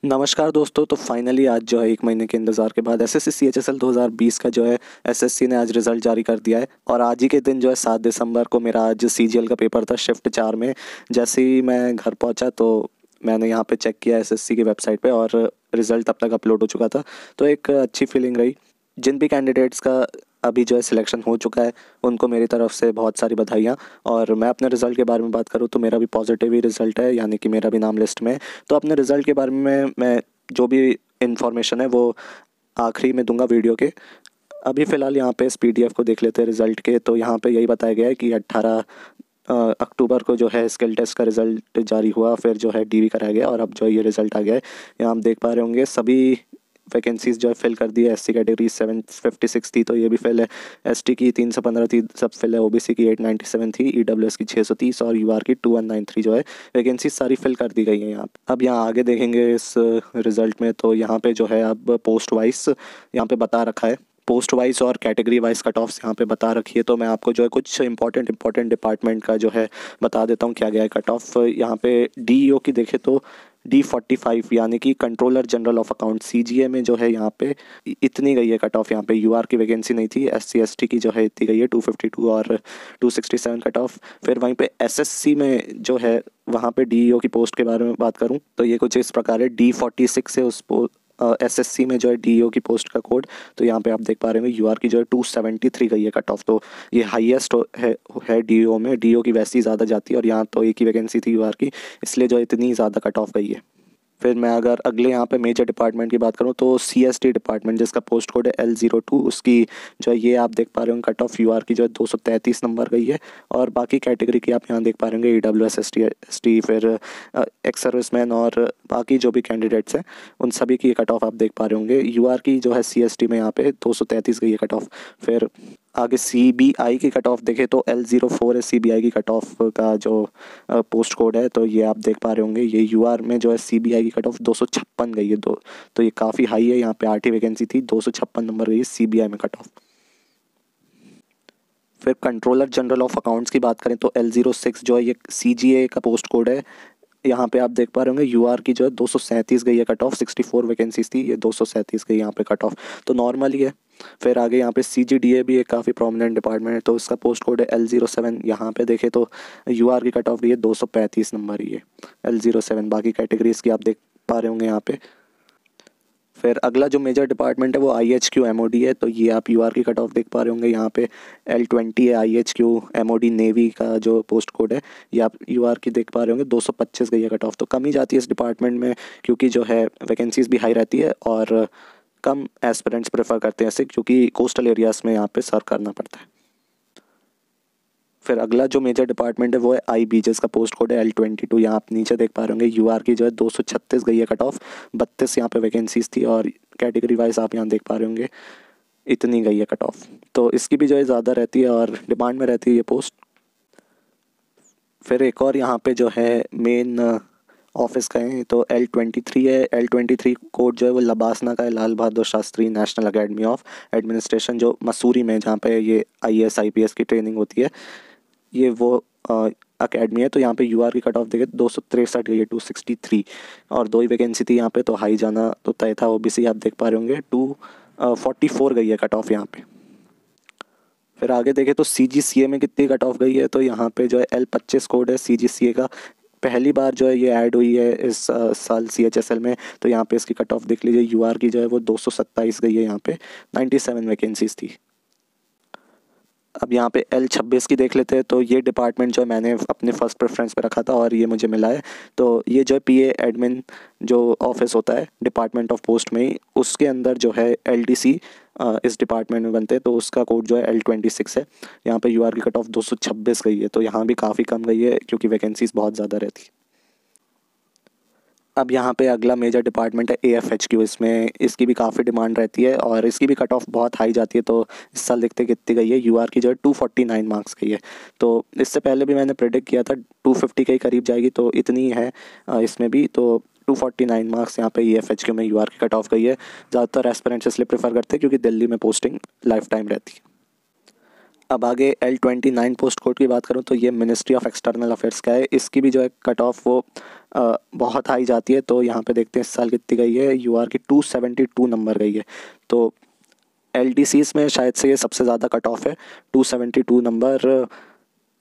नमस्कार दोस्तों। तो फाइनली आज जो है 1 महीने के इंतज़ार के बाद एसएससी सीएचएसएल 2020 का जो है एसएससी ने आज रिज़ल्ट जारी कर दिया है। और आज ही के दिन जो है 7 दिसंबर को मेरा आज सीजीएल का पेपर था शिफ्ट 4 में। जैसे ही मैं घर पहुंचा तो मैंने यहाँ पे चेक किया एसएससी की वेबसाइट पे और रिज़ल्ट तब तक अपलोड हो चुका था। तो एक अच्छी फीलिंग रही। जिन भी कैंडिडेट्स का अभी जो है सिलेक्शन हो चुका है उनको मेरी तरफ से बहुत सारी बधाइयाँ। और मैं अपने रिज़ल्ट के बारे में बात करूँ तो मेरा भी पॉजिटिव ही रिज़ल्ट है, यानी कि मेरा भी नाम लिस्ट में है। तो अपने रिज़ल्ट के बारे में मैं जो भी इंफॉर्मेशन है वो आखिरी में दूंगा वीडियो के। अभी फ़िलहाल यहाँ पे इस पीडीएफ को देख लेते हैं रिज़ल्ट के। तो यहाँ पे यही बताया गया है कि 18 अक्टूबर को जो है स्किल टेस्ट का रिज़ल्ट जारी हुआ, फिर जो है डीवी कराया गया और अब जो है ये रिज़ल्ट आ गया है। यहाँ आप देख पा रहे होंगे सभी वैकेंसीज जो है फिल कर दी है। एससी कैटेगरी 756 थी तो ये भी फिल है, एसटी की 315 थी सब फिल है, ओबीसी की 897 थी, ईडब्ल्यूएस की 630 और यूआर की 2193 जो है वैकेंसी सारी फिल कर दी गई हैं यहाँ पे। अब यहाँ आगे देखेंगे इस रिज़ल्ट में तो यहाँ पे जो है अब पोस्ट वाइज यहाँ पे बता रखा है, पोस्ट वाइज और कैटेगरी वाइज कट ऑफ्स यहाँ पे बता रखी है। तो मैं आपको जो है कुछ इंपॉर्टेंट डिपार्टमेंट का जो है बता देता हूँ क्या गया है कट ऑफ। यहाँ पे डीईओ की देखे तो D45 यानी कि controller general of account CGA में जो है यहाँ पे इतनी गई है कट ऑफ। यहाँ पे यूआर की वैकेंसी नहीं थी, एससी एसटी की जो है इतनी गई है 252 और 267 कट ऑफ। फिर वहीं पे एसएससी में जो है वहाँ पे डीईओ की पोस्ट के बारे में बात करूँ तो ये कुछ इस प्रकार है। D46 है उस एसएससी में जो है डीईओ की पोस्ट का कोड। तो यहाँ पे आप देख पा रहे होंगे यूआर की जो है 273 गई है कट ऑफ। तो ये हाईएस्ट है डीईओ में। डीईओ की वैसी ज़्यादा जाती है और यहाँ तो एक ही वैकेंसी थी यूआर की, इसलिए जो इतनी ज़्यादा कट ऑफ गई है। फिर मैं अगर अगले यहाँ पे मेजर डिपार्टमेंट की बात करूँ तो सीएसटी डिपार्टमेंट जिसका पोस्ट कोड है L02, उसकी जो है ये आप देख पा रहे होंगे कट ऑफ यूआर की जो है 233 नंबर गई है। और बाकी कैटेगरी की आप यहाँ देख पा रहे होंगे ईडब्ल्यूएस एसटी फिर एक्स सर्विसमैन और बाकी जो भी कैंडिडेट्स हैं उन सभी की कट ऑफ आप देख पा रहे होंगे। यूआर की जो है सीएसटी में यहाँ पे 233 गई है कट ऑफ। फिर आगे सीबीआई की कट ऑफ देखें तो L04 है सीबीआई की कट ऑफ का जो पोस्ट कोड है। तो ये आप देख पा रहे होंगे ये यूआर में जो है सीबीआई की कट ऑफ 256 गई है दो। तो ये काफ़ी हाई है। यहाँ पे 8 ही वैकेंसी थी, 256 नंबर गई है सीबीआई में कट ऑफ। फिर कंट्रोलर जनरल ऑफ अकाउंट्स की बात करें तो L06 जो है ये सीजीए का पोस्ट कोड है। यहाँ पे आप देख पा रहे होंगे यूआर की जो है 237 गई है कट ऑफ, 64 वैकेंसीज थी, ये 237 गई यहाँ पे कट ऑफ, तो नॉर्मल ही है। फिर आगे यहाँ पे सीजीडीए भी एक काफ़ी प्रोमिनेंट डिपार्टमेंट है तो इसका पोस्ट कोड है L07। यहाँ पे देखे तो यूआर की कट ऑफ भी है 235 नंबर ही है L07। बाकी कैटेगरीज की आप देख पा रहे होंगे यहाँ पे। फिर अगला जो मेजर डिपार्टमेंट है वो IHQ MOD है। तो ये आप यूआर की कट ऑफ देख पा रहे होंगे यहाँ पे L20 है IHQ MOD नेवी का जो पोस्ट कोड है। ये आप यूआर की देख पा रहे होंगे 225 गई है कट ऑफ। तो कम ही जाती है इस डिपार्टमेंट में क्योंकि जो है वैकेंसीज भी हाई रहती है और कम एस्पिरेंट्स प्रेफर करते हैं इसे क्योंकि कोस्टल एरियाज़ में यहाँ पे सर्व करना पड़ता है। फिर अगला जो मेजर डिपार्टमेंट है वो है IB जिसका पोस्ट कोड है L22। यहाँ आप नीचे देख पा रहे होंगे यूआर की जो है 236 गई है कट ऑफ, 32 यहाँ पे वैकेंसीज थी और कैटेगरी वाइज आप यहाँ देख पा रहे होंगे इतनी गई है कट ऑफ। तो इसकी भी जो है ज़्यादा रहती है और डिमांड में रहती है ये पोस्ट। फिर एक और यहाँ पे जो है मेन ऑफिस का है तो L23 है। L23 कोड जो है वो लबासना का है, Lal Bahadur Shastri National Academy of Administration जो मसूरी में जहाँ पे ये IAS IPS की ट्रेनिंग होती है, ये वो अकेडमी है। तो यहाँ पे यूआर की कट ऑफ देखे 263 गई है 263 और 2 ही वैकेंसी थी यहाँ पे तो हाई जाना तो तय था। ओबीसी आप देख पा रहे होंगे 244 गई है कट ऑफ यहाँ पे। फिर आगे देखें तो CGCA में कितनी कट ऑफ गई है तो यहाँ पे जो है L25 कोड है CGCA का, पहली बार जो है ये ऐड हुई है इस साल CHSL में। तो यहाँ पे इसकी कट ऑफ देख लीजिए यूआर की जो है वो 227 गई है यहाँ पे, 97 वैकेंसीज थी। अब यहाँ पे L26 की देख लेते हैं तो ये डिपार्टमेंट जो है मैंने अपने फर्स्ट प्रेफरेंस पे रखा था और ये मुझे मिला है। तो ये जो है PA एडमिन जो ऑफिस होता है डिपार्टमेंट ऑफ पोस्ट में ही, उसके अंदर जो है LDC इस डिपार्टमेंट में बनते हैं तो उसका कोड जो है L26 है। यहाँ पे यूआर की कट ऑफ 226 गई है तो यहाँ भी काफ़ी कम गई है क्योंकि वैकेंसीज बहुत ज़्यादा रहती है। अब यहाँ पे अगला मेजर डिपार्टमेंट है AFHQ। इसमें इसकी भी काफ़ी डिमांड रहती है और इसकी भी कट ऑफ बहुत हाई जाती है। तो इस साल देखते कितनी गई है, यूआर की जो है 249 मार्क्स गई है। तो इससे पहले भी मैंने प्रेडिक्ट किया था 250 के करीब जाएगी तो इतनी ही है इसमें भी। तो 249 मार्क्स यहाँ पे AFHQ में यूआर की कट ऑफ गई है। ज़्यादातर एस्पिरेंट्स इसलिए प्रेफर करते हैं क्योंकि दिल्ली में पोस्टिंग लाइफ टाइम रहती है। अब आगे L29 पोस्ट कोड की बात करूँ तो ये मिनिस्ट्री ऑफ एक्सटर्नल अफेयर्स का है। इसकी भी जो है कट ऑफ वो बहुत हाई जाती है। तो यहाँ पे देखते हैं इस साल कितनी गई है। यूआर की 272 नंबर गई है। तो LDCs में शायद से ये सबसे ज़्यादा कट ऑफ है, 272 नंबर।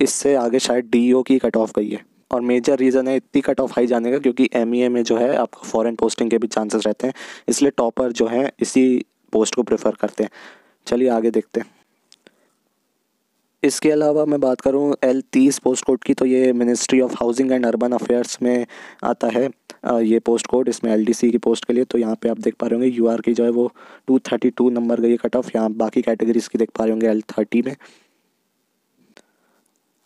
इससे आगे शायद DEO की कट ऑफ गई है। और मेजर रीज़न है इतनी कट ऑफ हाई जाने का क्योंकि MEA में जो है आपको फॉरेन पोस्टिंग के भी चांसेस रहते हैं, इसलिए टॉपर जो है इसी पोस्ट को प्रेफर करते हैं। चलिए आगे देखते हैं। इसके अलावा मैं बात करूं L30 पोस्ट कोड की, तो ये ministry of housing and urban affairs में आता है ये पोस्ट कोड, इसमें LDC की पोस्ट के लिए। तो यहाँ पे आप देख पा रहे होंगे यूआर की जो है वो 232 नंबर गई है कट ऑफ। यहाँ बाकी कैटेगरीज की देख पा रहे होंगे L30 में।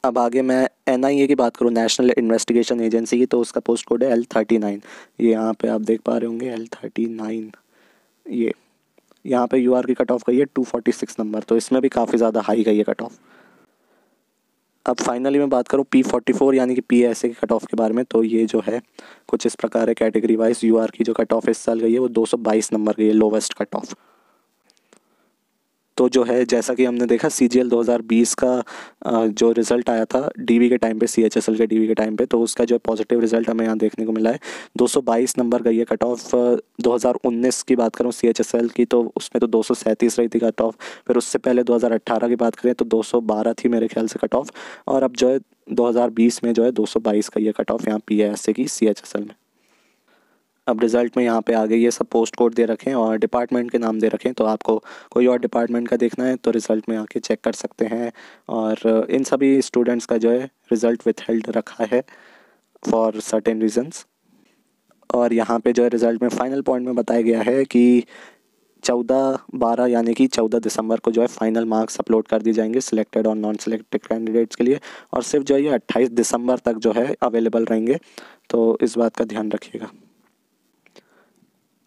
अब आगे मैं NIA की बात करूँ, नेशनल इन्वेस्टिगेशन एजेंसी की, तो उसका पोस्ट कोड है L39। ये यहाँ पे आप देख पा रहे होंगे L39। ये यहाँ पे यूआर की कट ऑफ गई है 246 नंबर, तो इसमें भी काफ़ी ज़्यादा हाई गई है कट ऑफ। अब फाइनली मैं बात करूँ P44 यानी कि PSA की कट ऑफ के बारे में, तो ये जो है कुछ इस प्रकार है कैटेगरी वाइज। यूआर की जो कट ऑफ इस साल गई है वो 222 नंबर गई है, लोवेस्ट कट ऑफ। तो जो है जैसा कि हमने देखा CGL 2020 का जो रिज़ल्ट आया था DV के टाइम पे, CHSL के DV के टाइम पे, तो उसका जो पॉजिटिव रिज़ल्ट हमें यहाँ देखने को मिला है। 222 नंबर गई है कट ऑफ। 2019 की बात करूँ CHSL की, तो उसमें तो 237 रही थी कट ऑफ। फिर उससे पहले 2018 की बात करें तो 212 थी मेरे ख्याल से कट ऑफ। और अब जो है 2020 में जो है 222 का ये कट ऑफ यहाँ PSA की CHSL में। अब रिज़ल्ट में यहाँ पे आगे ये सब पोस्ट कोड दे रखे हैं और डिपार्टमेंट के नाम दे रखे हैं। तो आपको कोई और डिपार्टमेंट का देखना है तो रिज़ल्ट में आके चेक कर सकते हैं। और इन सभी स्टूडेंट्स का जो है रिज़ल्ट विथहेल्ड रखा है फॉर सर्टेन रीजंस। और यहाँ पे जो है रिज़ल्ट में फाइनल पॉइंट में बताया गया है कि 14/12 यानी कि 14 दिसंबर को जो है फाइनल मार्क्स अपलोड कर दिए जाएंगे सिलेक्टेड और नॉन सिलेक्टेड कैंडिडेट्स के लिए। और सिर्फ जो है ये 28 दिसंबर तक जो है अवेलेबल रहेंगे, तो इस बात का ध्यान रखिएगा।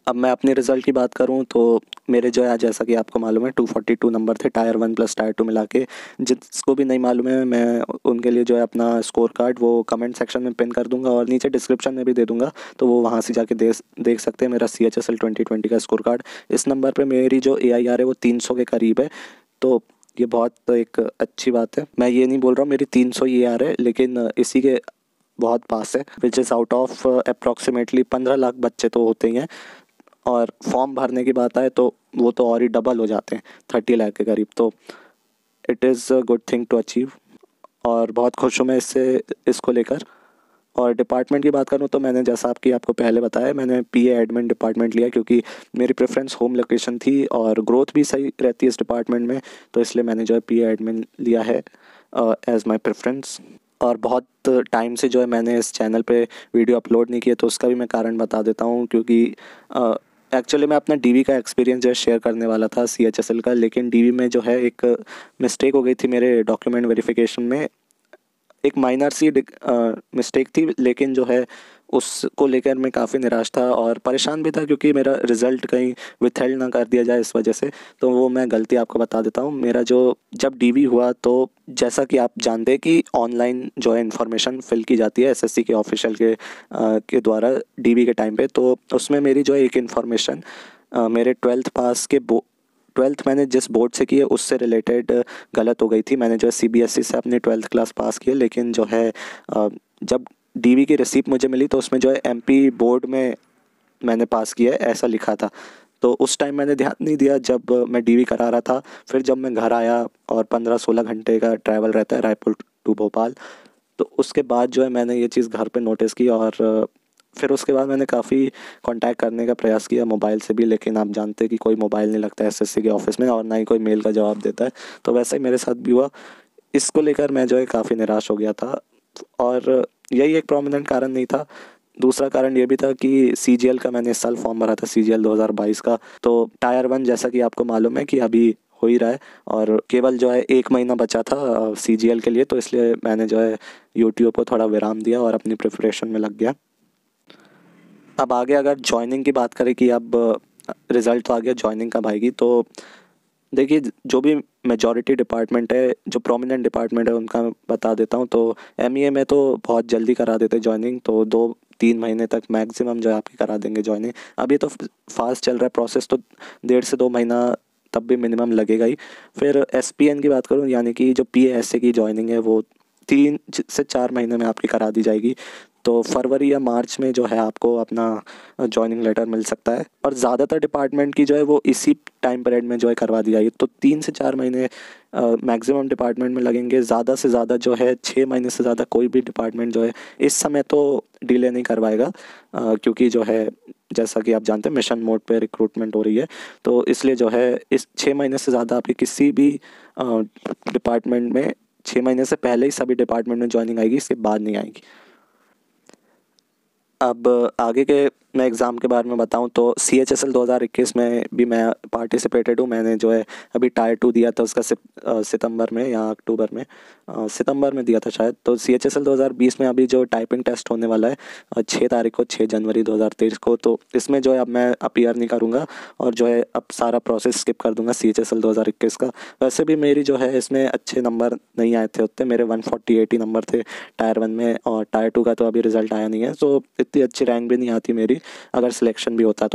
अब मैं अपने रिज़ल्ट की बात करूं तो मेरे जो है जैसा कि आपको मालूम है 242 नंबर थे टायर 1 प्लस टायर 2 मिला के। जिसको भी नहीं मालूम है मैं उनके लिए जो है अपना स्कोर कार्ड वो कमेंट सेक्शन में पिन कर दूंगा और नीचे डिस्क्रिप्शन में भी दे दूंगा, तो वो वहां से जाके देख सकते हैं मेरा CHSL 2020 का स्कोर कार्ड। इस नंबर पर मेरी जो AIR है वो 300 के करीब है, तो ये बहुत एक अच्छी बात है। मैं ये नहीं बोल रहा हूँ मेरी 300 AIR है, लेकिन इसी के बहुत पास है, which is out of approximately 15 lakh बच्चे तो होते ही हैं। और फॉर्म भरने की बात आए तो वो तो और ही डबल हो जाते हैं, 30 लाख के करीब। तो it is a good thing to achieve और बहुत खुश हूँ मैं इसको लेकर। और डिपार्टमेंट की बात करूँ तो मैंने जैसा आपको पहले बताया, मैंने PA एडमिन डिपार्टमेंट लिया क्योंकि मेरी प्रेफरेंस होम लोकेशन थी और ग्रोथ भी सही रहती है इस डिपार्टमेंट में, तो इसलिए मैंने जो है PA एडमिन लिया है एज माई प्रेफरेंस। और बहुत टाइम से जो है मैंने इस चैनल पे वीडियो अपलोड नहीं किया, तो उसका भी मैं कारण बता देता हूँ। क्योंकि एक्चुअली मैं अपना DV का एक्सपीरियंस जो है शेयर करने वाला था CHSL का, लेकिन DV में जो है एक मिस्टेक हो गई थी मेरे डॉक्यूमेंट वेरिफिकेशन में। एक माइनर सी मिस्टेक थी, लेकिन जो है उसको लेकर मैं काफ़ी निराश था और परेशान भी था क्योंकि मेरा रिज़ल्ट कहीं विथहेल्ड ना कर दिया जाए इस वजह से। तो वो मैं गलती आपको बता देता हूँ। मेरा जो जब DV हुआ तो जैसा कि आप जानते हैं कि ऑनलाइन जो है इन्फॉर्मेशन फिल की जाती है SSC के ऑफिशियल के द्वारा DV के टाइम पे, तो उसमें मेरी जो है एक इन्फॉर्मेशन मेरे 12th मैंने जिस बोर्ड से की है उससे रिलेटेड गलत हो गई थी। मैंने जो है CBSE से अपनी 12th क्लास पास की है, लेकिन जो है जब DV की रिसीप्ट मुझे मिली तो उसमें जो है MP बोर्ड में मैंने पास किया है ऐसा लिखा था। तो उस टाइम मैंने ध्यान नहीं दिया जब मैं DV करा रहा था। फिर जब मैं घर आया और 15-16 घंटे का ट्रैवल रहता है रायपुर टू भोपाल, तो उसके बाद जो है मैंने ये चीज़ घर पे नोटिस की। और फिर उसके बाद मैंने काफ़ी कांटेक्ट करने का प्रयास किया मोबाइल से भी, लेकिन आप जानते हैं कि कोई मोबाइल नहीं लगता है SSC के ऑफिस में और ना ही कोई मेल का जवाब देता है। तो वैसे ही मेरे साथ भी हुआ। इसको लेकर मैं जो है काफ़ी निराश हो गया था और यही एक प्रोमिनेंट कारण नहीं था। दूसरा कारण ये भी था कि CGL का मैंने इस साल फॉर्म भरा था, CGL 2022 का। तो टायर 1 जैसा कि आपको मालूम है कि अभी हो ही रहा है और केवल जो है 1 महीना बचा था CGL के लिए, तो इसलिए मैंने जो है यूट्यूब को थोड़ा विराम दिया और अपनी प्रिपरेशन में लग गया। अब आगे अगर ज्वाइनिंग की बात करें कि अब रिज़ल्ट तो आ गया, ज्वाइनिंग कब आएगी, तो देखिए जो भी मेजॉरिटी डिपार्टमेंट है, जो प्रोमिनेंट डिपार्टमेंट है उनका बता देता हूँ। तो MEA में तो बहुत जल्दी करा देते ज्वाइनिंग, तो 2-3 महीने तक मैक्सिमम जो है आपकी करा देंगे ज्वाइनिंग। अब ये तो फास्ट चल रहा है प्रोसेस, तो 1.5 से 2 महीना तब भी मिनिमम लगेगा ही। फिर SPN की बात करूँ, यानी कि जो PASA की जॉइनिंग है वो 3 से 4 महीने में आपकी करा दी जाएगी। तो फरवरी या मार्च में जो है आपको अपना जॉइनिंग लेटर मिल सकता है, और ज़्यादातर डिपार्टमेंट की जो है वो इसी टाइम पीरियड में जो है करवा दी जाएगी। तो 3 से 4 महीने मैक्सिमम डिपार्टमेंट में लगेंगे, ज़्यादा से ज़्यादा जो है 6 महीने से ज़्यादा कोई भी डिपार्टमेंट जो है इस समय तो डिले नहीं करवाएगा, क्योंकि जो है जैसा कि आप जानते हैं मिशन मोड पे रिक्रूटमेंट हो रही है। तो इसलिए जो है इस 6 महीने से ज़्यादा आपकी किसी भी डिपार्टमेंट में 6 महीने से पहले ही सभी डिपार्टमेंट में ज्वाइनिंग आएगी, इसके बाद नहीं आएगी। अब आगे के मैं एग्ज़ाम के बारे में बताऊं तो CHSL 2021 में भी मैं पार्टिसिपेटेड हूं। मैंने जो है अभी टायर 2 दिया था, उसका सितंबर में या अक्टूबर में, सितंबर में दिया था शायद। तो CHSL 2020 में अभी जो टाइपिंग टेस्ट होने वाला है 6 तारीख को, 6 जनवरी 2023 को। तो इसमें जो है अब मैं अपीयर नहीं करूँगा और जो है अब सारा प्रोसेस स्किप कर दूँगा CHSL 2021 का। वैसे भी मेरी जो है इसमें अच्छे नंबर नहीं आए थे उतने, मेरे 148 ही नंबर थे टायर 1 में, और टायर 2 का तो अभी रिज़ल्ट आया नहीं है। तो इतनी अच्छी रैंक भी नहीं आती मेरी अगर सिलेक्शन भी होता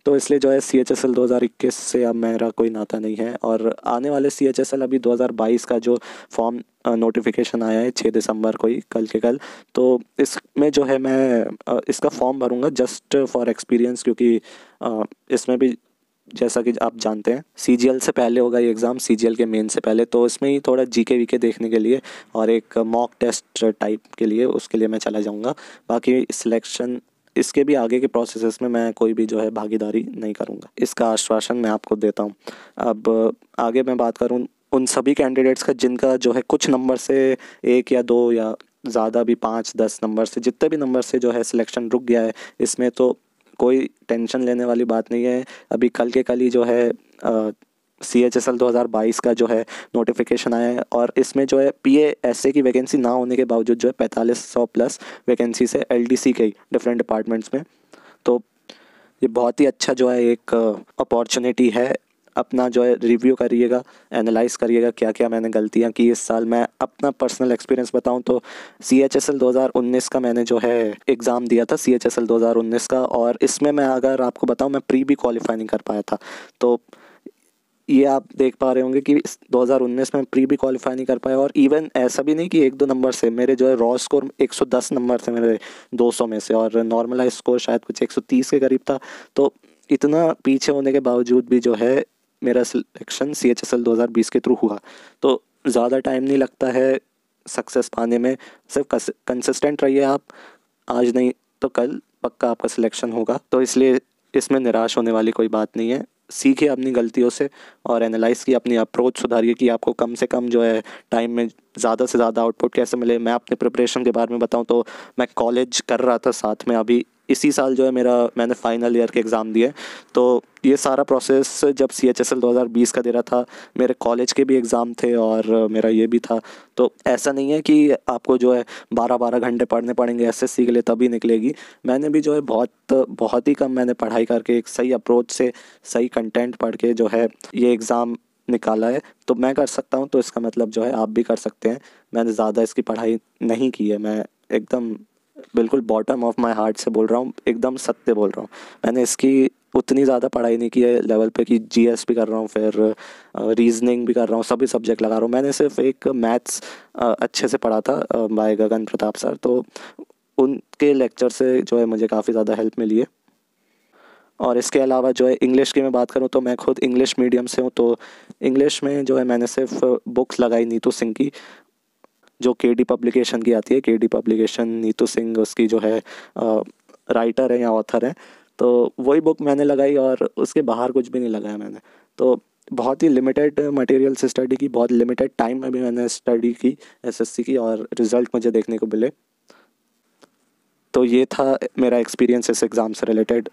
तो इसलिए जो है CHSL 2021 से अब मेरा कोई नाता नहीं है। और आने वाले CHSL अभी 2022 का जो फॉर्म नोटिफिकेशन आया है 6 दिसंबर को ही, कल के कल, तो इसमें जो है मैं इसका फॉर्म भरूंगा जस्ट फॉर एक्सपीरियंस, क्योंकि इसमें भी जैसा कि आप जानते हैं CGL से पहले होगा ये एग्ज़ाम, CGL के मेन से पहले। तो इसमें ही थोड़ा GK VK देखने के लिए और एक मॉक टेस्ट टाइप के लिए, उसके लिए मैं चला जाऊंगा। बाकी सिलेक्शन इसके भी आगे के प्रोसेस में मैं कोई भी जो है भागीदारी नहीं करूंगा, इसका आश्वासन मैं आपको देता हूं। अब आगे मैं बात करूं उन सभी कैंडिडेट्स का जिनका जो है कुछ नंबर से 1 या 2 या ज़्यादा भी 5-10 नंबर से, जितने भी नंबर से जो है सिलेक्शन रुक गया है, इसमें तो कोई टेंशन लेने वाली बात नहीं है। अभी कल के कल ही जो है CHSL 2022 का जो है नोटिफिकेशन आया है, और इसमें जो है PASA की वैकेंसी ना होने के बावजूद जो है 4500 प्लस वैकेंसी से LDC के डिफरेंट डिपार्टमेंट्स में। तो ये बहुत ही अच्छा जो है एक अपॉर्चुनिटी है। अपना जो है रिव्यू करिएगा, एनालाइज करिएगा क्या क्या मैंने गलतियां की इस साल। मैं अपना पर्सनल एक्सपीरियंस बताऊं तो CHSL 2019 का मैंने जो है एग्ज़ाम दिया था, CHSL 2019 का, और इसमें मैं अगर आपको बताऊं मैं प्री भी क्वालिफाई नहीं कर पाया था। तो ये आप देख पा रहे होंगे कि 2019 में प्री भी क्वालिफाई नहीं कर पाया, और इवन ऐसा भी नहीं कि 1-2 नंबर से, मेरे जो है रॉ स्कोर 110 नंबर थे मेरे 200 में से, और नॉर्मलाइज स्कोर शायद कुछ 130 के करीब था। तो इतना पीछे होने के बावजूद भी जो है मेरा सिलेक्शन CHSL 2020 के थ्रू हुआ। तो ज़्यादा टाइम नहीं लगता है सक्सेस पाने में, सिर्फ कंसिस्टेंट रहिए आप, आज नहीं तो कल पक्का आपका सिलेक्शन होगा। तो इसलिए इसमें निराश होने वाली कोई बात नहीं है। सीखिए अपनी गलतियों से और एनालाइज किए, अपनी अप्रोच सुधारिए कि आपको कम से कम जो है टाइम में ज़्यादा से ज़्यादा आउटपुट कैसे मिले। मैं अपने प्रिपरेशन के बारे में बताऊं तो मैं कॉलेज कर रहा था साथ में, अभी इसी साल जो है मैंने फाइनल ईयर के एग्ज़ाम दिए। तो ये सारा प्रोसेस जब CHSL 2020 का दे रहा था, मेरे कॉलेज के भी एग्ज़ाम थे और मेरा ये भी था। तो ऐसा नहीं है कि आपको जो है 12-12 घंटे पढ़ने पड़ेंगे SSC के लिए तभी निकलेगी। मैंने भी जो है बहुत ही कम मैंने पढ़ाई करके एक सही अप्रोच से सही कंटेंट पढ़ के जो है ये एग्ज़ाम निकाला है। तो मैं कर सकता हूँ, तो इसका मतलब जो है आप भी कर सकते हैं। मैंने ज़्यादा इसकी पढ़ाई नहीं की है, मैं एकदम बिल्कुल बॉटम ऑफ माय हार्ट से बोल रहा हूँ, एकदम सत्य बोल रहा हूँ। मैंने इसकी उतनी ज़्यादा पढ़ाई नहीं की है लेवल पे कि GS भी कर रहा हूँ, फिर रीजनिंग भी कर रहा हूँ, सभी सब्जेक्ट लगा रहा हूँ। मैंने सिर्फ एक मैथ्स अच्छे से पढ़ा था बाय गगन प्रताप सर, तो उनके लेक्चर से जो है मुझे काफ़ी ज़्यादा हेल्प मिली है। और इसके अलावा जो है इंग्लिश की मैं बात करूँ तो मैं खुद इंग्लिश मीडियम से हूँ, तो इंग्लिश में जो है मैंने सिर्फ बुक्स लगाई नीतू सिंह की, जो KD पब्लिकेशन की आती है। KD पब्लिकेशन, नीतू सिंह उसकी जो है राइटर है या ऑथर है, तो वही बुक मैंने लगाई और उसके बाहर कुछ भी नहीं लगाया मैंने। तो बहुत ही लिमिटेड मटेरियल से स्टडी की, बहुत लिमिटेड टाइम में भी मैंने स्टडी की SSC की, और रिज़ल्ट मुझे देखने को मिले। तो ये था मेरा एक्सपीरियंस इस एग्ज़ाम से रिलेटेड।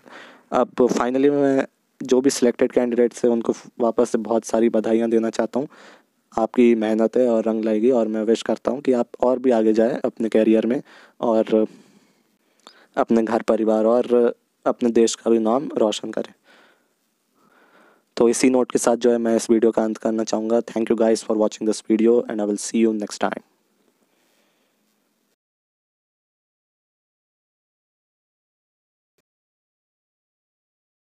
अब फाइनली मैं जो भी सिलेक्टेड कैंडिडेट्स हैं उनको वापस से बहुत सारी बधाइयाँ देना चाहता हूँ। आपकी मेहनत है और रंग लाएगी, और मैं विश करता हूँ कि आप और भी आगे जाएं अपने कैरियर में, और अपने घर परिवार और अपने देश का भी नाम रोशन करें। तो इसी नोट के साथ जो है मैं इस वीडियो का अंत करना चाहूँगा। Thank you guys for watching this video, and I will see you next time.